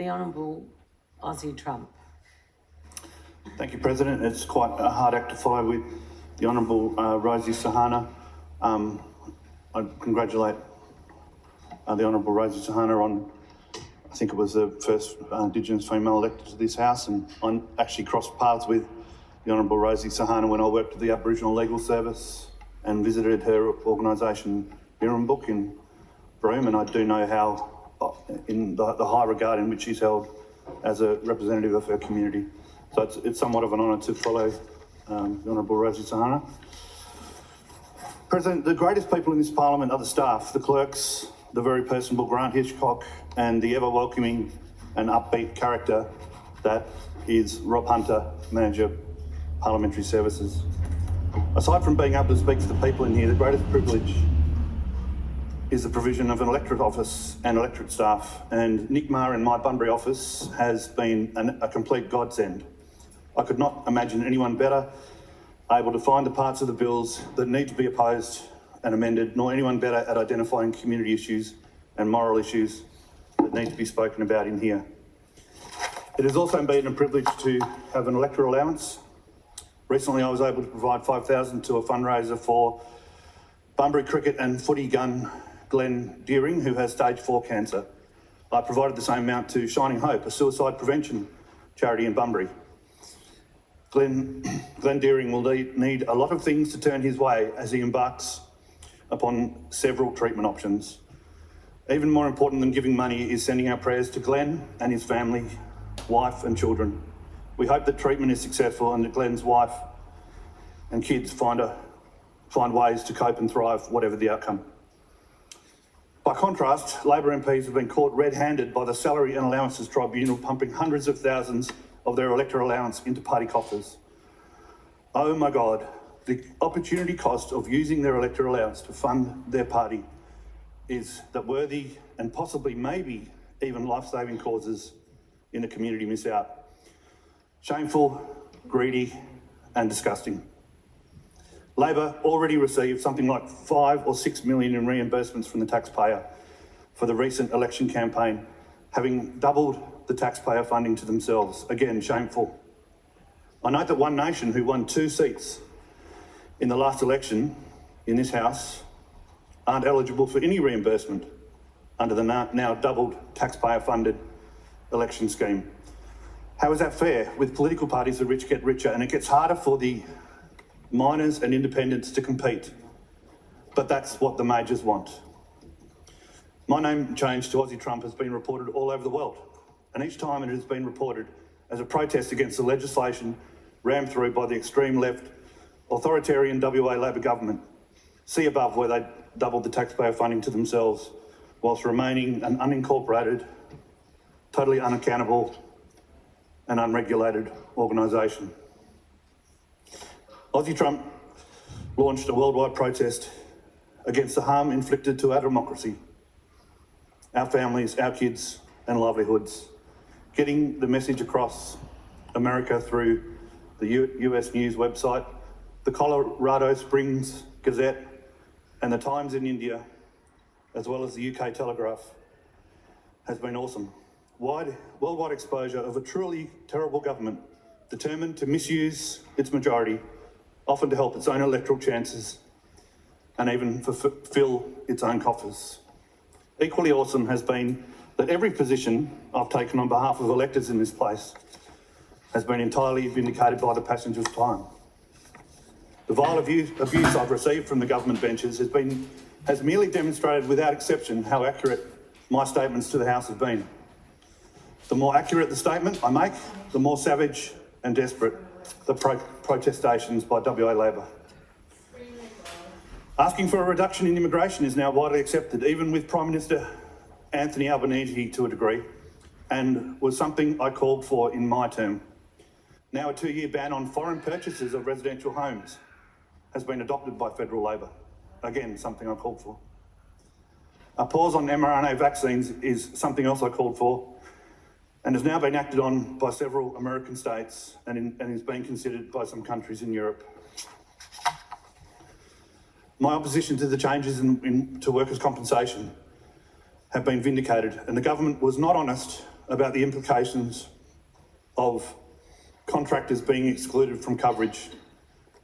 The Honourable Aussie Trump. Thank you, President. It's quite a hard act to follow with the Honourable Rosie Sahana. I congratulate the Honourable Rosie Sahana on, I think it was the first Indigenous female elected to this House, and I actually crossed paths with the Honourable Rosie Sahana when I worked at the Aboriginal Legal Service and visited her organisation, Birrumbook, in Broome, and I do know how, in the high regard in which she's held as a representative of her community. So it's somewhat of an honour to follow the Honourable Rosie Sahana. President, the greatest people in this parliament are the staff, the clerks, the very personable Grant Hitchcock, and the ever-welcoming and upbeat character that is Rob Hunter, Manager, Parliamentary Services. Aside from being able to speak to the people in here, the greatest privilege is the provision of an electorate office and electorate staff, and Nick Maher in my Bunbury office has been a complete godsend. I could not imagine anyone better able to find the parts of the bills that need to be opposed and amended, nor anyone better at identifying community issues and moral issues that need to be spoken about in here. It has also been a privilege to have an electoral allowance. Recently I was able to provide $5,000 to a fundraiser for Bunbury cricket and footy gun Glenn Deering, who has stage 4 cancer. I provided the same amount to Shining Hope, a suicide prevention charity in Bunbury. Glenn Deering will need a lot of things to turn his way as he embarks upon several treatment options. Even more important than giving money is sending our prayers to Glenn and his family, wife and children. We hope that treatment is successful and that Glenn's wife and kids find ways to cope and thrive, whatever the outcome. By contrast, Labor MPs have been caught red-handed by the Salary and Allowances Tribunal, pumping hundreds of thousands of their electoral allowance into party coffers. Oh my God, the opportunity cost of using their electoral allowance to fund their party is that worthy and possibly maybe even life-saving causes in the community miss out. Shameful, greedy and disgusting. Labor already received something like 5 or 6 million in reimbursements from the taxpayer for the recent election campaign, having doubled the taxpayer funding to themselves. Again, shameful. I note that One Nation, who won 2 seats in the last election in this House, aren't eligible for any reimbursement under the now doubled taxpayer-funded election scheme. How is that fair? With political parties, the rich get richer, and it gets harder for the minors and independents to compete. But that's what the majors want. My name change to Aussie Trump has been reported all over the world, and each time it has been reported as a protest against the legislation rammed through by the extreme left authoritarian WA Labor government. See above, where they doubled the taxpayer funding to themselves whilst remaining an unincorporated, totally unaccountable and unregulated organisation. Aussie Trump launched a worldwide protest against the harm inflicted to our democracy, our families, our kids and livelihoods, getting the message across America through the US News website, the Colorado Springs Gazette and the Times in India, as well as the UK Telegraph, has been awesome. Worldwide exposure of a truly terrible government determined to misuse its majority, often to help its own electoral chances and even fill its own coffers. Equally awesome has been that every position I've taken on behalf of electors in this place has been entirely vindicated by the passage of time. The vile abuse I've received from the government benches has merely demonstrated without exception how accurate my statements to the House have been. The more accurate the statement I make, the more savage and desperate the protestations by WA Labor. Asking for a reduction in immigration is now widely accepted, even with Prime Minister Anthony Albanese to a degree, and was something I called for in my term. Now a 2-year ban on foreign purchases of residential homes has been adopted by federal Labor. Again, something I called for. A pause on mRNA vaccines is something else I called for, and has now been acted on by several American states and is being considered by some countries in Europe. My opposition to the changes to workers' compensation have been vindicated, and the government was not honest about the implications of contractors being excluded from coverage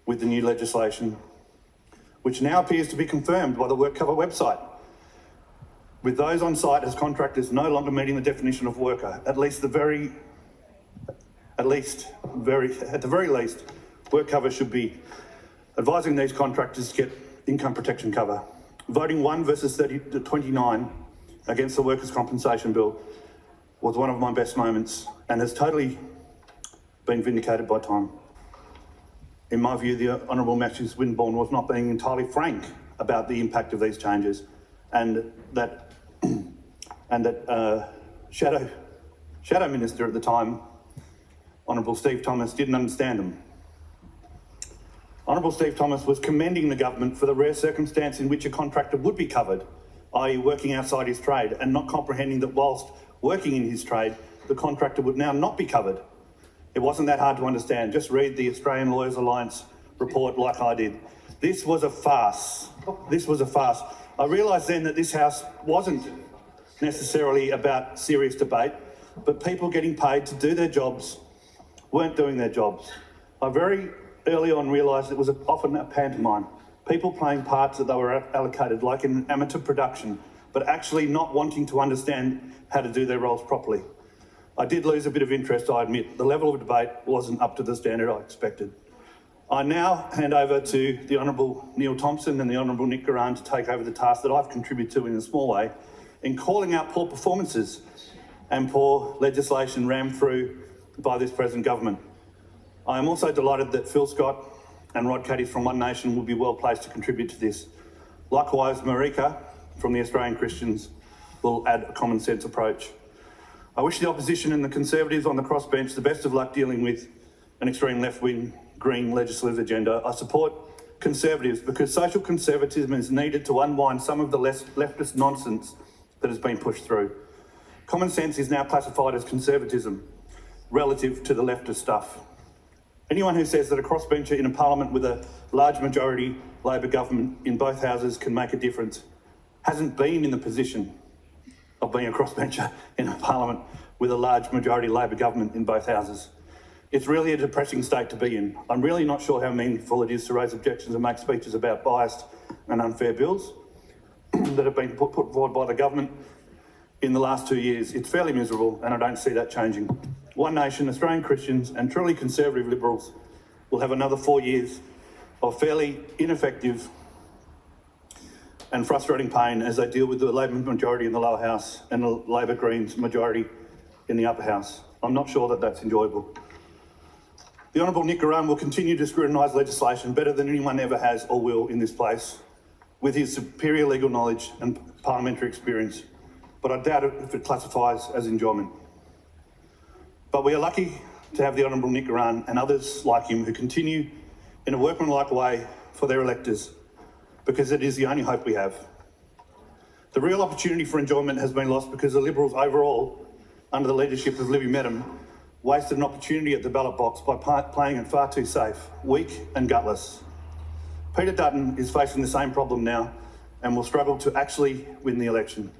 with the new legislation, which now appears to be confirmed by the WorkCover website, with those on site as contractors no longer meeting the definition of worker. At the very least, WorkCover should be advising these contractors to get income protection cover. Voting 1 versus 30 to 29 against the Workers' Compensation Bill was one of my best moments and has totally been vindicated by time. In my view, the Honourable Matthews Winborn was not being entirely frank about the impact of these changes, and that Shadow Minister at the time, Honourable Steve Thomas, didn't understand them. Honourable Steve Thomas was commending the government for the rare circumstance in which a contractor would be covered, i.e. working outside his trade, and not comprehending that whilst working in his trade, the contractor would now not be covered. It wasn't that hard to understand. Just read the Australian Lawyers Alliance report like I did. This was a farce. This was a farce. I realised then that this House wasn't necessarily about serious debate, but people getting paid to do their jobs weren't doing their jobs. I very early on realised it was often a pantomime. People playing parts that they were allocated, like in amateur production, but actually not wanting to understand how to do their roles properly. I did lose a bit of interest, I admit. The level of debate wasn't up to the standard I expected. I now hand over to the Honourable Neil Thompson and the Honourable Nick Garand to take over the task that I've contributed to in a small way in calling out poor performances and poor legislation rammed through by this present government. I am also delighted that Phil Scott and Rod Caddy from One Nation will be well placed to contribute to this. Likewise, Marika from the Australian Christians will add a common sense approach. I wish the opposition and the Conservatives on the crossbench the best of luck dealing with an extreme left-wing green legislative agenda. I support Conservatives because social conservatism is needed to unwind some of the leftist nonsense that has been pushed through. Common sense is now classified as conservatism relative to the leftist stuff. Anyone who says that a crossbencher in a parliament with a large majority Labor government in both houses can make a difference hasn't been in the position of being a crossbencher in a parliament with a large majority Labor government in both houses. It's really a depressing state to be in. I'm really not sure how meaningful it is to raise objections and make speeches about biased and unfair bills that have been put forward by the government in the last 2 years. It's fairly miserable, and I don't see that changing. One Nation, Australian Christians and truly conservative Liberals will have another 4 years of fairly ineffective and frustrating pain as they deal with the Labor majority in the lower house and the Labor Greens majority in the upper house. I'm not sure that that's enjoyable. The Honourable Nick Garand will continue to scrutinise legislation better than anyone ever has or will in this place, with his superior legal knowledge and parliamentary experience, but I doubt if it classifies as enjoyment. But we are lucky to have the Honourable Nick Garand and others like him who continue in a workmanlike way for their electors, because it is the only hope we have. The real opportunity for enjoyment has been lost because the Liberals overall, under the leadership of Libby Mettam, wasted an opportunity at the ballot box by playing it far too safe, weak and gutless. Peter Dutton is facing the same problem now and will struggle to actually win the election.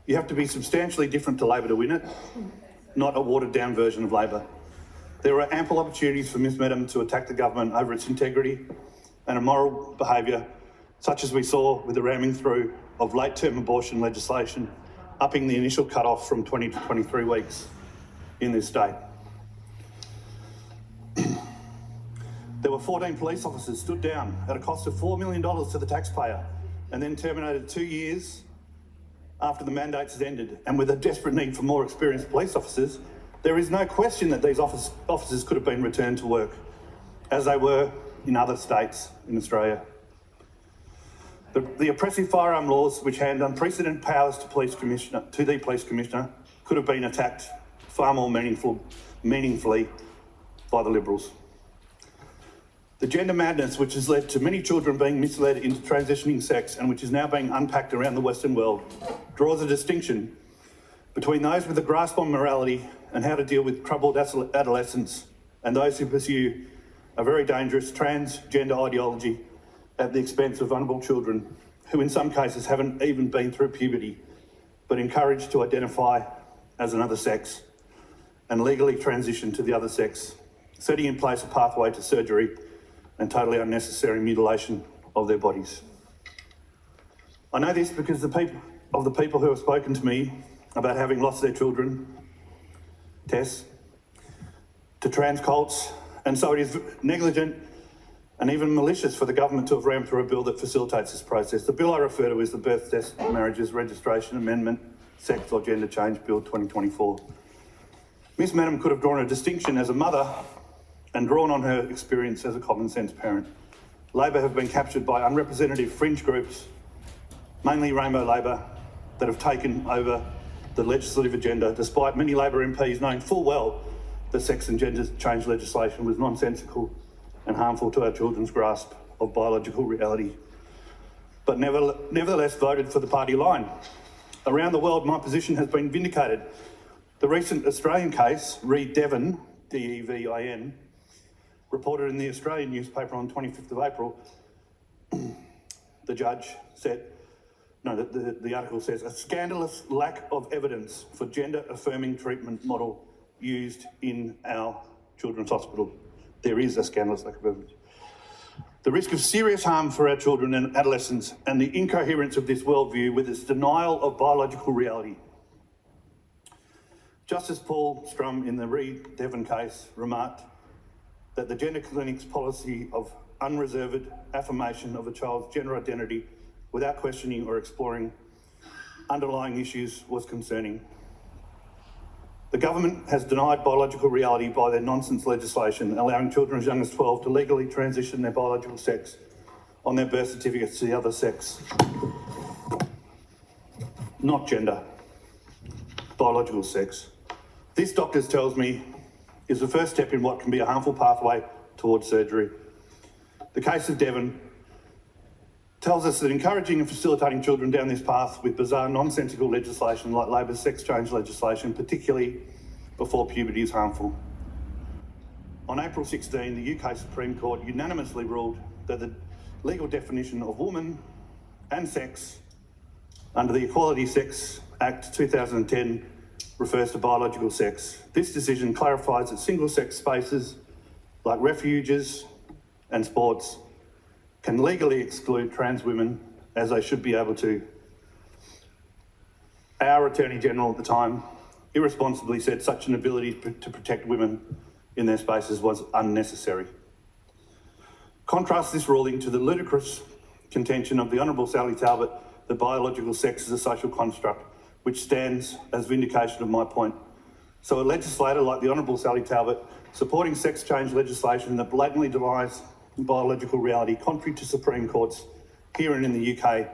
You have to be substantially different to Labor to win it, not a watered-down version of Labor. There are ample opportunities for Ms Mettam to attack the government over its integrity and immoral behaviour, such as we saw with the ramming through of late-term abortion legislation, upping the initial cut-off from 20 to 23 weeks in this state. There were 14 police officers stood down at a cost of $4 million to the taxpayer and then terminated 2 years after the mandates had ended. And with a desperate need for more experienced police officers, there is no question that these officers could have been returned to work, as they were in other states in Australia. The oppressive firearm laws, which hand unprecedented powers to the police commissioner, could have been attacked far more meaningfully by the Liberals. The gender madness, which has led to many children being misled into transitioning sex and which is now being unpacked around the Western world, draws a distinction between those with a grasp on morality and how to deal with troubled adolescents and those who pursue a very dangerous transgender ideology at the expense of vulnerable children who in some cases haven't even been through puberty, but encouraged to identify as another sex and legally transition to the other sex, setting in place a pathway to surgery and totally unnecessary mutilation of their bodies. I know this because the people who have spoken to me about having lost their children, Tess, to trans cults, and so it is negligent and even malicious for the government to have rammed through a bill that facilitates this process. The bill I refer to is the Birth, Death, Marriages, Registration Amendment, Sex or Gender Change Bill 2024. Ms Mettam could have drawn a distinction as a mother and drawn on her experience as a common sense parent. Labor have been captured by unrepresentative fringe groups, mainly Rainbow Labor, that have taken over the legislative agenda, despite many Labor MPs knowing full well that sex and gender change legislation was nonsensical and harmful to our children's grasp of biological reality, but nevertheless voted for the party line. Around the world, my position has been vindicated. The recent Australian case, re Devin, D-E-V-I-N, reported in the Australian newspaper on 25th of April, the judge said, the article says, a scandalous lack of evidence for gender-affirming treatment model used in our children's hospital. There is a scandalous lack of evidence. The risk of serious harm for our children and adolescents and the incoherence of this worldview with its denial of biological reality. Justice Paul Strum in the Reed Devon case remarked that the gender clinic's policy of unreserved affirmation of a child's gender identity without questioning or exploring underlying issues was concerning. The government has denied biological reality by their nonsense legislation, allowing children as young as 12 to legally transition their biological sex on their birth certificates to the other sex. Not gender, biological sex. This, doctors tells me, is the first step in what can be a harmful pathway towards surgery. The case of Devin tells us that encouraging and facilitating children down this path with bizarre nonsensical legislation like Labor's sex change legislation, particularly before puberty, is harmful. On April 16, the UK Supreme Court unanimously ruled that the legal definition of woman and sex under the Equality Sex Act 2010 refers to biological sex. This decision clarifies that single-sex spaces like refuges and sports can legally exclude trans women, as they should be able to. Our Attorney General at the time irresponsibly said such an ability to protect women in their spaces was unnecessary. Contrast this ruling to the ludicrous contention of the Honourable Sally Talbot that biological sex is a social construct, which stands as vindication of my point. So a legislator like the Honourable Sally Talbot supporting sex change legislation that blatantly denies biological reality, contrary to Supreme Courts here and in the UK,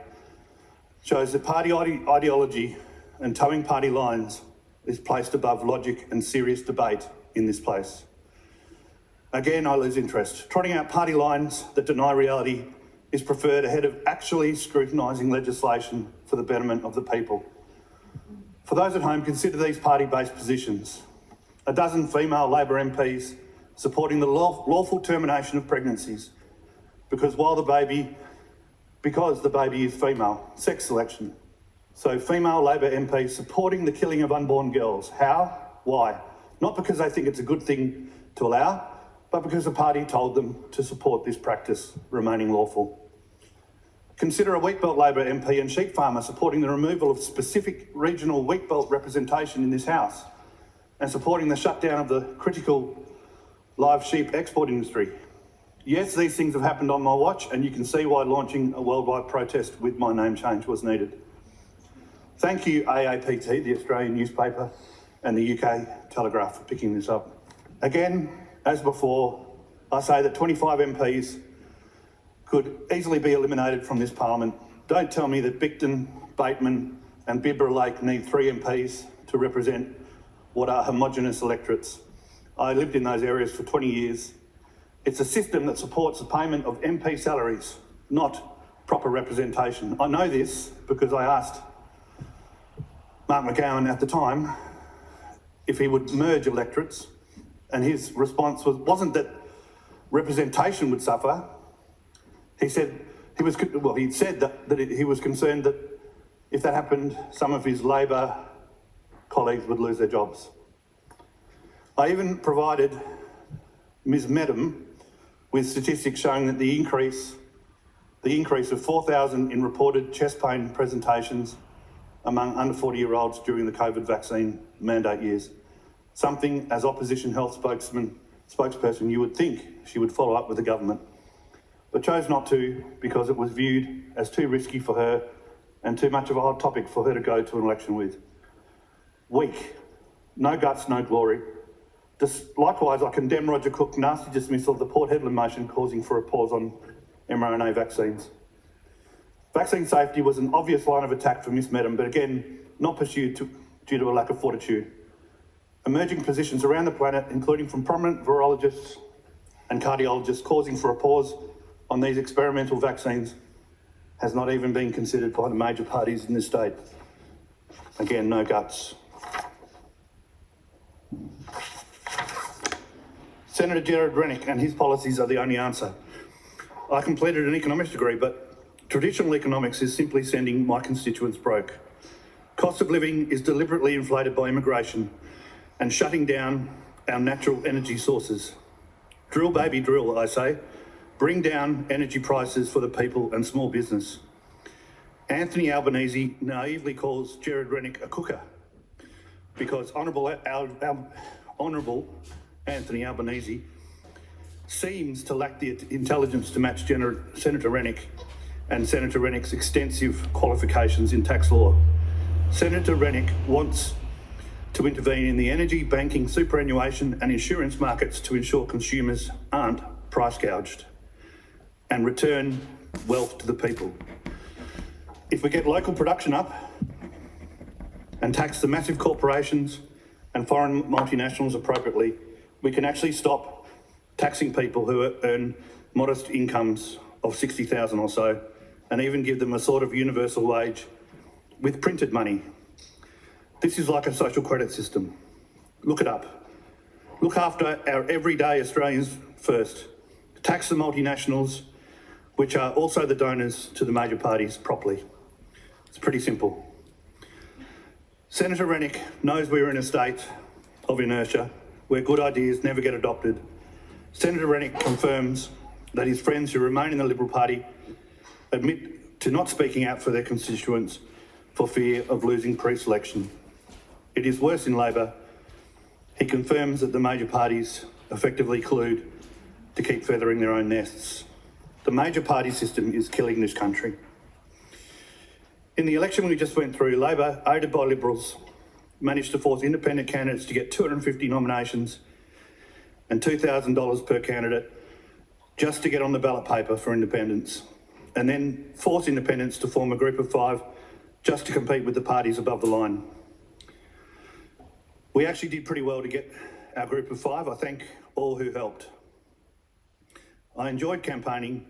shows that party ideology and towing party lines is placed above logic and serious debate in this place. Again, I lose interest. Trotting out party lines that deny reality is preferred ahead of actually scrutinising legislation for the betterment of the people. For those at home, consider these party-based positions. A dozen female Labor MPs supporting the lawful termination of pregnancies because the baby is female, sex selection. So female Labor MPs supporting the killing of unborn girls. How? Why? Not because they think it's a good thing to allow, but because the party told them to support this practice remaining lawful. Consider a wheatbelt Labor MP and sheep farmer supporting the removal of specific regional wheatbelt representation in this House and supporting the shutdown of the critical live sheep export industry. Yes, these things have happened on my watch, and you can see why launching a worldwide protest with my name change was needed. Thank you, AAPT, the Australian newspaper, and the UK Telegraph for picking this up. Again, as before, I say that 25 MPs could easily be eliminated from this parliament. Don't tell me that Bicton, Bateman and Bibra Lake need 3 MPs to represent what are homogenous electorates. I lived in those areas for 20 years. It's a system that supports the payment of MP salaries, not proper representation. I know this because I asked Mark McGowan at the time if he would merge electorates, and his response wasn't that representation would suffer. He said he was concerned that if that happened, some of his Labor colleagues would lose their jobs. I even provided Ms Mettam with statistics showing that the increase of 4,000 in reported chest pain presentations among under 40-year-olds during the COVID vaccine mandate years, something as opposition health spokesperson you would think she would follow up with the government, but chose not to because it was viewed as too risky for her and too much of a hot topic for her to go to an election with. Weak, no guts, no glory. Likewise, I condemn Roger Cook's nasty dismissal of the Port Hedland motion causing for a pause on mRNA vaccines. Vaccine safety was an obvious line of attack for Ms Mettam, but again, not pursued due to a lack of fortitude. Emerging positions around the planet, including from prominent virologists and cardiologists, causing for a pause on these experimental vaccines, has not even been considered by the major parties in this state. Again, no guts. Senator Gerard Rennick and his policies are the only answer. I completed an economics degree, but traditional economics is simply sending my constituents broke. Cost of living is deliberately inflated by immigration and shutting down our natural energy sources. Drill, baby, drill, I say. Bring down energy prices for the people and small business. Anthony Albanese naively calls Gerard Rennick a cooker because Honourable Anthony Albanese seems to lack the intelligence to match Senator Rennick and Senator Rennick's extensive qualifications in tax law. Senator Rennick wants to intervene in the energy, banking, superannuation and insurance markets to ensure consumers aren't price gouged and return wealth to the people. If we get local production up and tax the massive corporations and foreign multinationals appropriately, we can actually stop taxing people who earn modest incomes of 60,000 or so, and even give them a sort of universal wage with printed money. This is like a social credit system. Look it up. Look after our everyday Australians first. Tax the multinationals, which are also the donors to the major parties, properly. It's pretty simple. Senator Rennick knows we're in a state of inertia where good ideas never get adopted. Senator Rennick confirms that his friends who remain in the Liberal Party admit to not speaking out for their constituents for fear of losing pre-selection. It is worse in Labor. He confirms that the major parties effectively collude to keep feathering their own nests. The major party system is killing this country. In the election we just went through, Labor, aided by Liberals, managed to force independent candidates to get 250 nominations and $2,000 per candidate just to get on the ballot paper for independents, and then force independents to form a group of 5 just to compete with the parties above the line. We actually did pretty well to get our group of 5. I thank all who helped. I enjoyed campaigning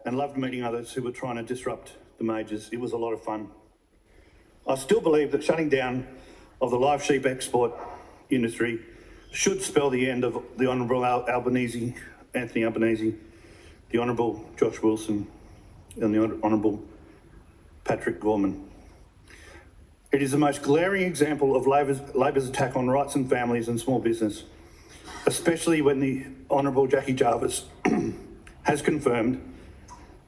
and loved meeting others who were trying to disrupt the majors. It was a lot of fun. I still believe that shutting down of the live sheep export industry should spell the end of the Honourable Anthony Albanese, the Honourable Josh Wilson and the Honourable Patrick Gorman. It is the most glaring example of Labor's attack on rights and families and small business, especially when the Honourable Jackie Jarvis has confirmed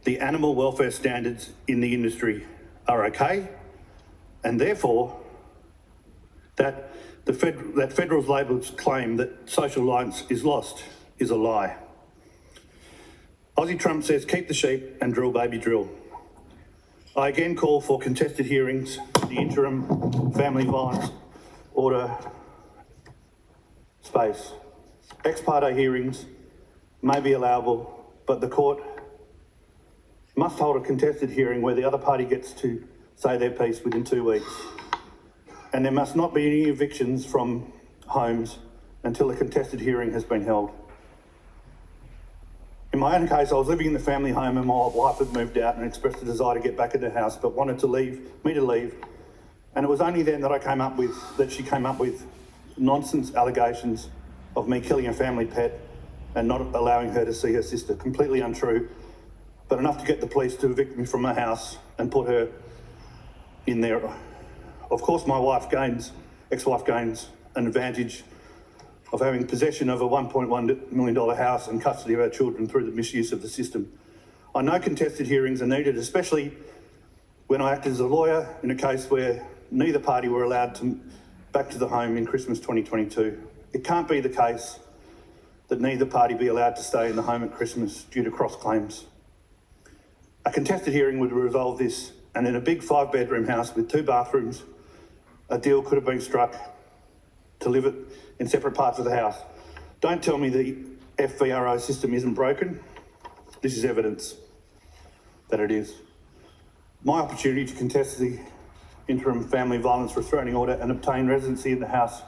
the animal welfare standards in the industry are okay, and therefore that Federal's Labor's claim that social alliance is lost is a lie. Aussie Trump says keep the sheep and drill baby drill. I again call for contested hearings, the interim family violence order space. Ex parte hearings may be allowable, but the court must hold a contested hearing where the other party gets to say their piece within 2 weeks. And there must not be any evictions from homes until a contested hearing has been held. In my own case, I was living in the family home and my wife had moved out and expressed a desire to get back in the house, but wanted to leave, me to leave. And it was only then that she came up with nonsense allegations of me killing a family pet and not allowing her to see her sister. Completely untrue, but enough to get the police to evict me from my house and put her in there. Of course, my wife gains ex-wife gains an advantage of having possession of a $1.1 million house and custody of our children through the misuse of the system. I know contested hearings are needed, especially when I acted as a lawyer in a case where neither party were allowed back to the home in Christmas 2022. It can't be the case that neither party be allowed to stay in the home at Christmas due to cross claims. A contested hearing would resolve this, and in a big 5-bedroom house with 2 bathrooms, a deal could have been struck to live it in separate parts of the house. Don't tell me the FVRO system isn't broken. This is evidence that it is. My opportunity to contest the interim family violence restraining order and obtain residency in the house,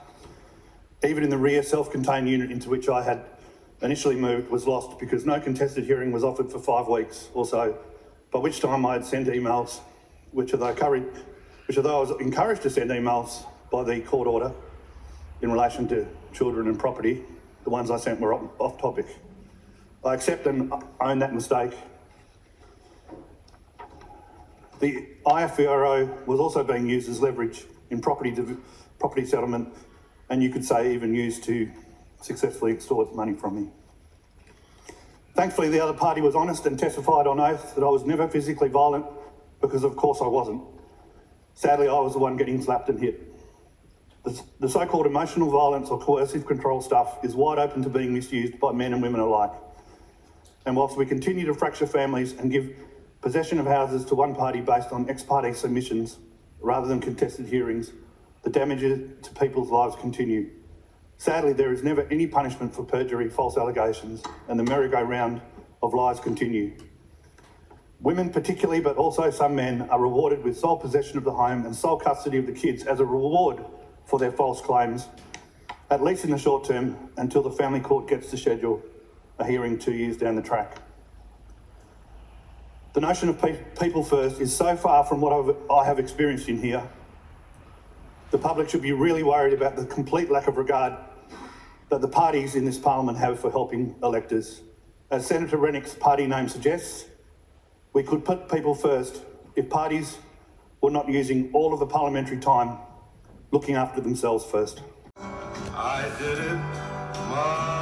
even in the rear self-contained unit into which I had initially moved, was lost because no contested hearing was offered for 5 weeks or so, by which time I had sent emails, which although I was encouraged to send emails by the court order in relation to children and property, the ones I sent were off topic. I accept and own that mistake. The FVRO was also being used as leverage in property settlement, and you could say even used to successfully extort money from me. Thankfully, the other party was honest and testified on oath that I was never physically violent, because of course I wasn't. Sadly, I was the one getting slapped and hit. The so-called emotional violence or coercive control stuff is wide open to being misused by men and women alike. And whilst we continue to fracture families and give possession of houses to one party based on ex parte submissions rather than contested hearings, the damages to people's lives continue. Sadly, there is never any punishment for perjury, false allegations, and the merry-go-round of lies continue. Women particularly, but also some men, are rewarded with sole possession of the home and sole custody of the kids as a reward for their false claims, at least in the short term, until the family court gets to schedule a hearing 2 years down the track. The notion of people first is so far from what I have experienced in here. The public should be really worried about the complete lack of regard that the parties in this parliament have for helping electors. As Senator Rennick's party name suggests, we could put people first if parties were not using all of the parliamentary time looking after themselves first. I did it my